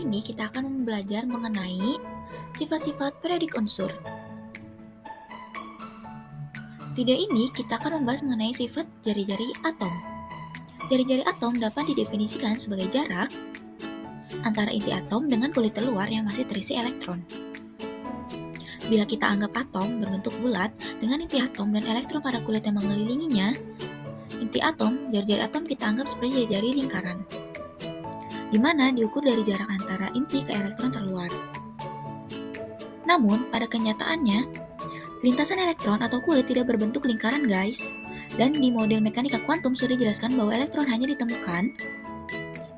ini kita akan belajar mengenai sifat-sifat periodik unsur. Video ini kita akan membahas mengenai sifat jari-jari atom. Jari-jari atom dapat didefinisikan sebagai jarak antara inti atom dengan kulit terluar yang masih terisi elektron. Bila kita anggap atom berbentuk bulat dengan inti atom dan elektron pada kulit yang mengelilinginya, inti atom, jari-jari atom kita anggap seperti jari-jari lingkaran, di mana diukur dari jarak antara inti ke elektron terluar. Namun, pada kenyataannya, lintasan elektron atau kulit tidak berbentuk lingkaran, guys. Dan di model mekanika kuantum sudah dijelaskan bahwa elektron hanya ditemukan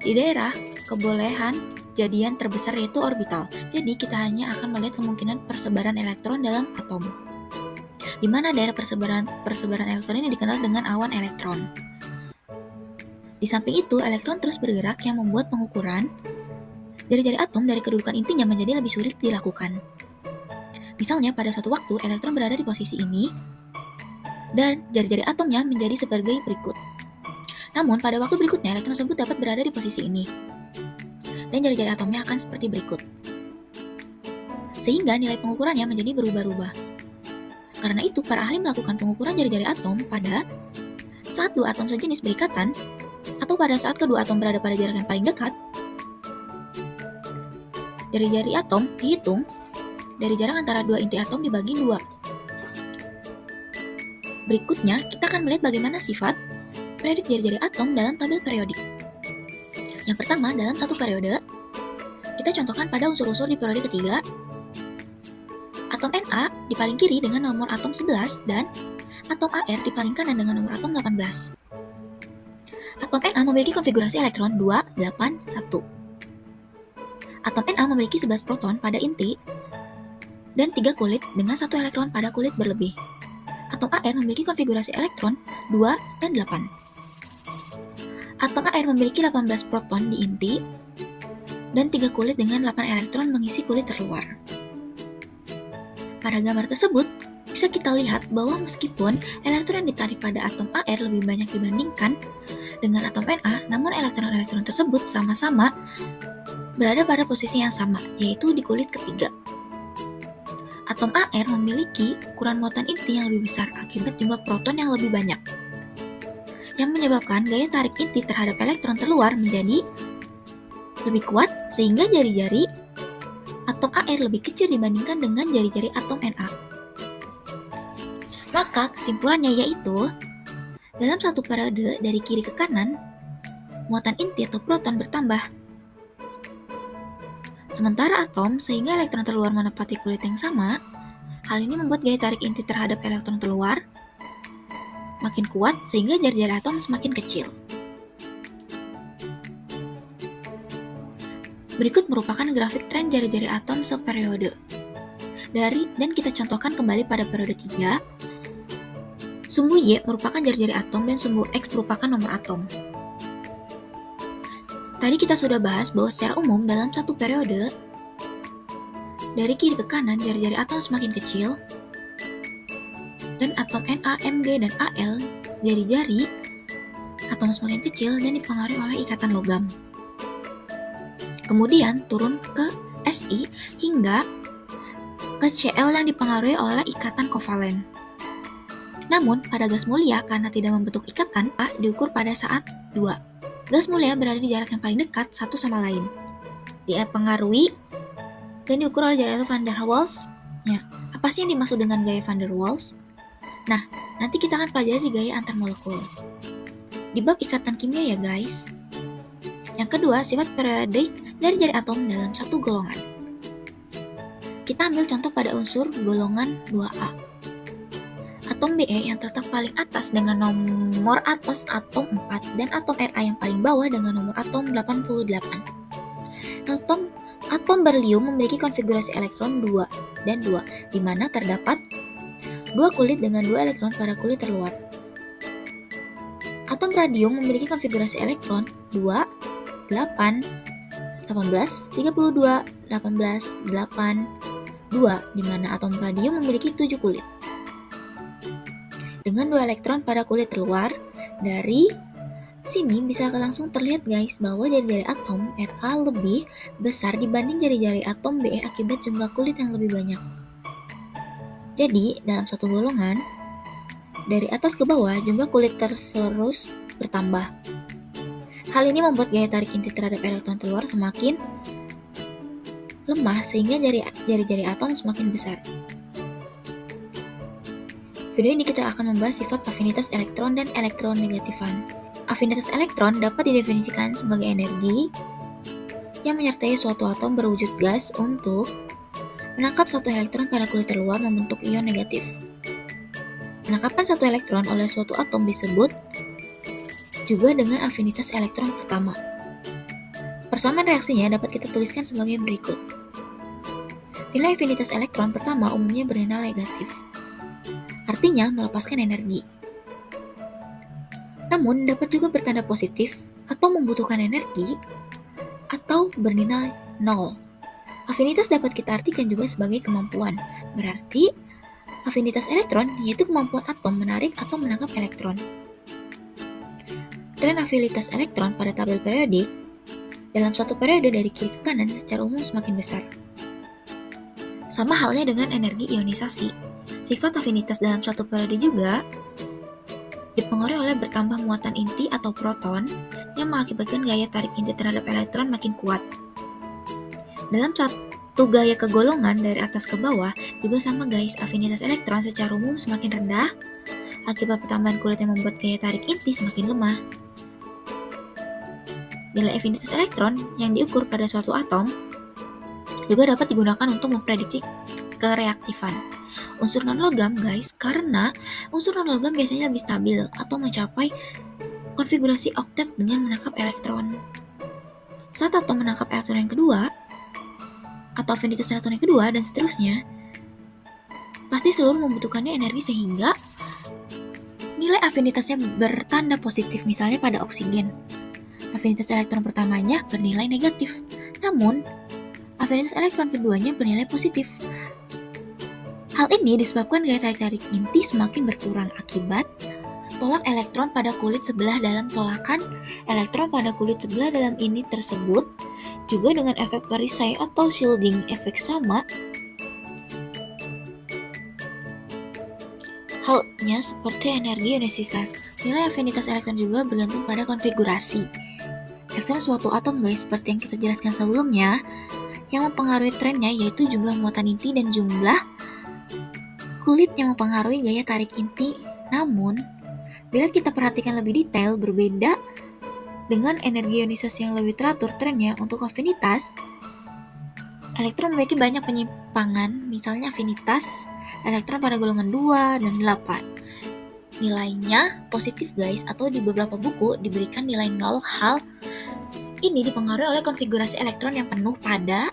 di daerah kebolehan jadian terbesar yaitu orbital. Jadi, kita hanya akan melihat kemungkinan persebaran elektron dalam atom, di mana daerah persebaran elektron ini dikenal dengan awan elektron. Di samping itu, elektron terus bergerak yang membuat pengukuran jari-jari atom dari kedudukan intinya menjadi lebih sulit dilakukan. Misalnya, pada suatu waktu, elektron berada di posisi ini, dan jari-jari atomnya menjadi sebagai berikut. Namun, pada waktu berikutnya, elektron tersebut dapat berada di posisi ini, dan jari-jari atomnya akan seperti berikut. Sehingga nilai pengukurannya menjadi berubah-ubah. Karena itu, para ahli melakukan pengukuran jari-jari atom pada saat dua atom sejenis berikatan, atau pada saat kedua atom berada pada jarak yang paling dekat. Jari-jari atom dihitung dari jarak antara dua inti atom dibagi 2. Berikutnya, kita akan melihat bagaimana sifat periodik jari-jari atom dalam tabel periodik. Yang pertama, dalam satu periode, kita contohkan pada unsur-unsur di periode ketiga, atom Na di paling kiri dengan nomor atom 11 dan atom Ar di paling kanan dengan nomor atom 18. Atom Na memiliki konfigurasi elektron 2, 8, 1. Atom Na memiliki 11 proton pada inti dan 3 kulit dengan 1 elektron pada kulit berlebih. Atom Ar memiliki konfigurasi elektron 2 dan 8. Atom Ar memiliki 18 proton di inti dan 3 kulit dengan 8 elektron mengisi kulit terluar. Pada gambar tersebut, bisa kita lihat bahwa meskipun elektron yang ditarik pada atom Ar lebih banyak dibandingkan dengan atom Na, namun elektron-elektron tersebut sama-sama berada pada posisi yang sama, yaitu di kulit ketiga. Atom Ar memiliki ukuran muatan inti yang lebih besar akibat jumlah proton yang lebih banyak, yang menyebabkan gaya tarik inti terhadap elektron terluar menjadi lebih kuat, sehingga jari-jari atom Ar lebih kecil dibandingkan dengan jari-jari atom Na. Maka kesimpulannya yaitu, dalam satu periode dari kiri ke kanan, muatan inti atau proton bertambah. Sementara atom, sehingga elektron terluar menepati kulit yang sama, hal ini membuat gaya tarik inti terhadap elektron terluar makin kuat, sehingga jari-jari atom semakin kecil. Berikut merupakan grafik tren jari-jari atom seperiode. Dan kita contohkan kembali pada periode 3, sumbu Y merupakan jari-jari atom dan sumbu X merupakan nomor atom. Tadi kita sudah bahas bahwa secara umum dalam satu periode, dari kiri ke kanan jari-jari atom semakin kecil, dan atom Na, Mg, dan Al, jari-jari atom semakin kecil dan dipengaruhi oleh ikatan logam. Kemudian turun ke Si hingga ke Cl yang dipengaruhi oleh ikatan kovalen. Namun, pada gas mulia karena tidak membentuk ikatan, A diukur pada saat 2. Gas mulia berada di jarak yang paling dekat satu sama lain. Dia pengaruhi dan diukur oleh gaya van der Waals. Ya, apa sih yang dimaksud dengan gaya van der Waals? Nah, nanti kita akan pelajari di gaya antar molekul di bab ikatan kimia ya guys. Yang kedua, sifat periodik jari-jari atom dalam satu golongan. Kita ambil contoh pada unsur golongan 2A. Atom Be yang terletak paling atas dengan nomor atas atom 4 dan atom Ra yang paling bawah dengan nomor atom 88. Atom berlium memiliki konfigurasi elektron 2 dan 2, di mana terdapat 2 kulit dengan 2 elektron pada kulit terluar. Atom radium memiliki konfigurasi elektron 2, 8, 18, 32, 18, 8, 2, di mana atom radium memiliki 7 kulit dengan 2 elektron pada kulit terluar dari Sini bisa langsung terlihat guys bahwa jari-jari atom Ra lebih besar dibanding jari-jari atom Be akibat jumlah kulit yang lebih banyak. Jadi, dalam satu golongan, dari atas ke bawah jumlah kulit terus bertambah. Hal ini membuat gaya tarik inti terhadap elektron keluar semakin lemah sehingga jari-jari atom semakin besar. Video ini kita akan membahas sifat afinitas elektron dan elektronegatifan. Afinitas elektron dapat didefinisikan sebagai energi yang menyertai suatu atom berwujud gas untuk menangkap satu elektron pada kulit terluar membentuk ion negatif. Penangkapan satu elektron oleh suatu atom disebut juga dengan afinitas elektron pertama. Persamaan reaksinya dapat kita tuliskan sebagai berikut. Nilai afinitas elektron pertama umumnya bernilai negatif, artinya melepaskan energi. Namun dapat juga bertanda positif atau membutuhkan energi atau bernilai nol. Afinitas dapat kita artikan juga sebagai kemampuan. Berarti afinitas elektron yaitu kemampuan atom menarik atau menangkap elektron. Tren afinitas elektron pada tabel periodik dalam satu periode dari kiri ke kanan secara umum semakin besar. Sama halnya dengan energi ionisasi. Sifat afinitas dalam satu periode juga dipengaruhi oleh bertambah muatan inti atau proton yang mengakibatkan gaya tarik inti terhadap elektron makin kuat. Dalam satu gaya kegolongan dari atas ke bawah juga sama guys, afinitas elektron secara umum semakin rendah akibat pertambahan kulit yang membuat gaya tarik inti semakin lemah. Nilai afinitas elektron yang diukur pada suatu atom juga dapat digunakan untuk memprediksi kereaktifan unsur non-logam guys, karena unsur non-logam biasanya lebih stabil atau mencapai konfigurasi oktet dengan menangkap elektron. Saat atom menangkap elektron yang kedua, atau afinitas elektron yang kedua, dan seterusnya, pasti seluruh membutuhkannya energi sehingga nilai afinitasnya bertanda positif, misalnya pada oksigen. Afinitas elektron pertamanya bernilai negatif, namun afinitas elektron keduanya bernilai positif. Hal ini disebabkan gaya tarik inti semakin berkurang akibat tolak elektron pada kulit sebelah dalam tolakan elektron pada kulit sebelah dalam ini tersebut juga dengan efek perisai atau shielding efek sama halnya seperti energi ionisasi. Nilai afinitas elektron juga bergantung pada konfigurasi elektron suatu atom guys, seperti yang kita jelaskan sebelumnya. Yang mempengaruhi trennya yaitu jumlah muatan inti dan jumlah kulit yang mempengaruhi gaya tarik inti. Namun, bila kita perhatikan lebih detail, berbeda dengan energi ionisasi yang lebih teratur trennya untuk afinitas, elektron memiliki banyak penyimpangan, misalnya afinitas elektron pada golongan 2 dan 8. Nilainya positif guys, atau di beberapa buku diberikan nilai 0. Hal ini dipengaruhi oleh konfigurasi elektron yang penuh pada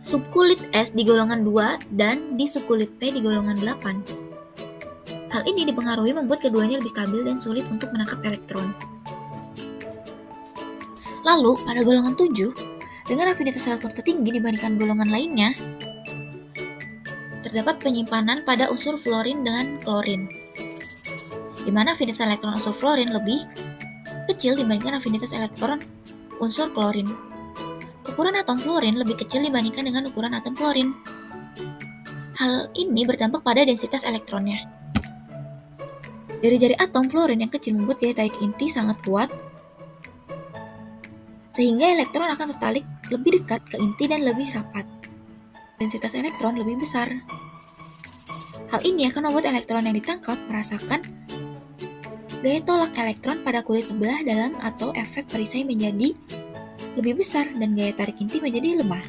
subkulit S di golongan 2 dan di subkulit P di golongan 8. Hal ini dipengaruhi membuat keduanya lebih stabil dan sulit untuk menangkap elektron. Lalu, pada golongan 7, dengan afinitas elektron tertinggi dibandingkan golongan lainnya, terdapat penyimpanan pada unsur fluorin dengan klorin, di mana afinitas elektron unsur fluorin lebih kecil dibandingkan afinitas elektron unsur klorin. Ukuran atom fluorin lebih kecil dibandingkan dengan ukuran atom klorin. Hal ini berdampak pada densitas elektronnya. Jari-jari atom fluorin yang kecil membuat gaya tarik inti sangat kuat, sehingga elektron akan tertarik lebih dekat ke inti dan lebih rapat. Densitas elektron lebih besar. Hal ini akan membuat elektron yang ditangkap merasakan gaya tolak elektron pada kulit sebelah dalam atau efek perisai menjadi lebih besar dan gaya tarik inti menjadi lemah.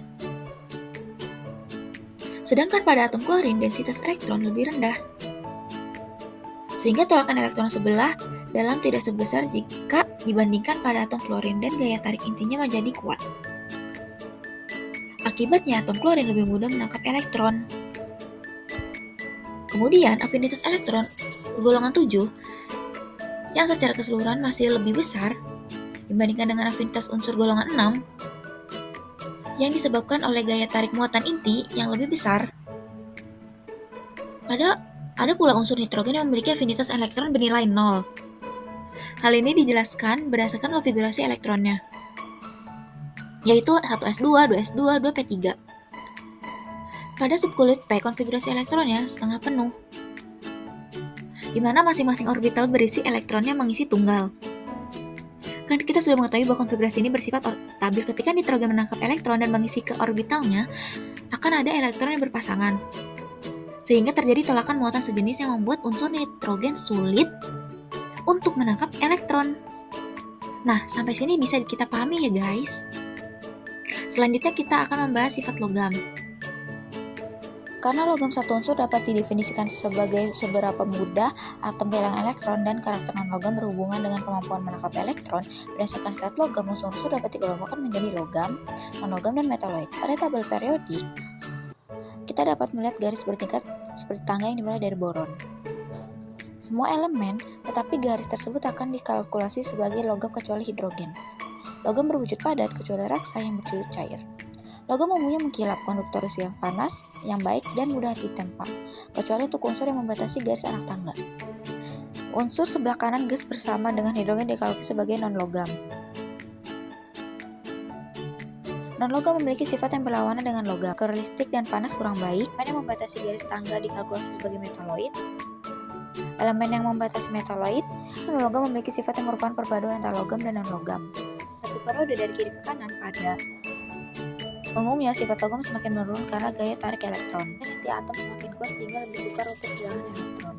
Sedangkan pada atom klorin densitas elektron lebih rendah, sehingga tolakan elektron sebelah dalam tidak sebesar jika dibandingkan pada atom fluorin dan gaya tarik intinya menjadi kuat. Akibatnya atom klorin lebih mudah menangkap elektron. Kemudian afinitas elektron golongan 7 yang secara keseluruhan masih lebih besar dibandingkan dengan afinitas unsur golongan 6 yang disebabkan oleh gaya tarik muatan inti yang lebih besar. Ada pula unsur nitrogen yang memiliki afinitas elektron bernilai 0. Hal ini dijelaskan berdasarkan konfigurasi elektronnya, yaitu 1s2, 2s2, 2p3. Pada subkulit P, konfigurasi elektronnya setengah penuh, di mana masing-masing orbital berisi elektronnya mengisi tunggal. Kan kita sudah mengetahui bahwa konfigurasi ini bersifat stabil. Ketika nitrogen menangkap elektron dan mengisi ke orbitalnya, akan ada elektron yang berpasangan, sehingga terjadi tolakan muatan sejenis yang membuat unsur nitrogen sulit untuk menangkap elektron. Nah, sampai sini bisa kita pahami ya guys. Selanjutnya kita akan membahas sifat logam. Karena logam satu unsur dapat didefinisikan sebagai seberapa mudah atom kehilangan elektron dan karakter non-logam berhubungan dengan kemampuan menangkap elektron, berdasarkan sifat logam, unsur-unsur dapat dikelompokkan menjadi logam, non-logam, dan metaloid. Pada tabel periodik, kita dapat melihat garis bertingkat seperti tangga yang dimulai dari boron. Semua elemen, tetapi garis tersebut akan dikalkulasi sebagai logam kecuali hidrogen. Logam berwujud padat kecuali reksa yang berwujud cair. Logam umumnya mengkilap, konduktoris yang panas, yang baik, dan mudah ditempa, kecuali untuk unsur yang membatasi garis anak tangga. Unsur sebelah kanan gas bersama dengan hidrogen dikalkulasi sebagai non-logam. Non-logam memiliki sifat yang berlawanan dengan logam. Listrik dan panas kurang baik. Elemen yang membatasi garis tangga dikalkulasi sebagai metaloid. Elemen yang membatasi metaloid, non-logam memiliki sifat yang merupakan perpaduan antara logam dan non-logam. Satu periode dari kiri ke kanan. Pada umumnya, sifat logam semakin menurun karena gaya tarik elektron. Inti atom semakin kuat sehingga lebih sukar untuk kehilangan elektron.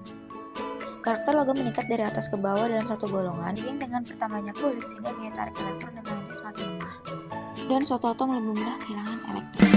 Karakter logam meningkat dari atas ke bawah dalam satu golongan, ini dengan bertambahnya kulit sehingga gaya tarik elektron dengan inti semakin lemah. Dan suatu atom lebih mudah kehilangan elektron.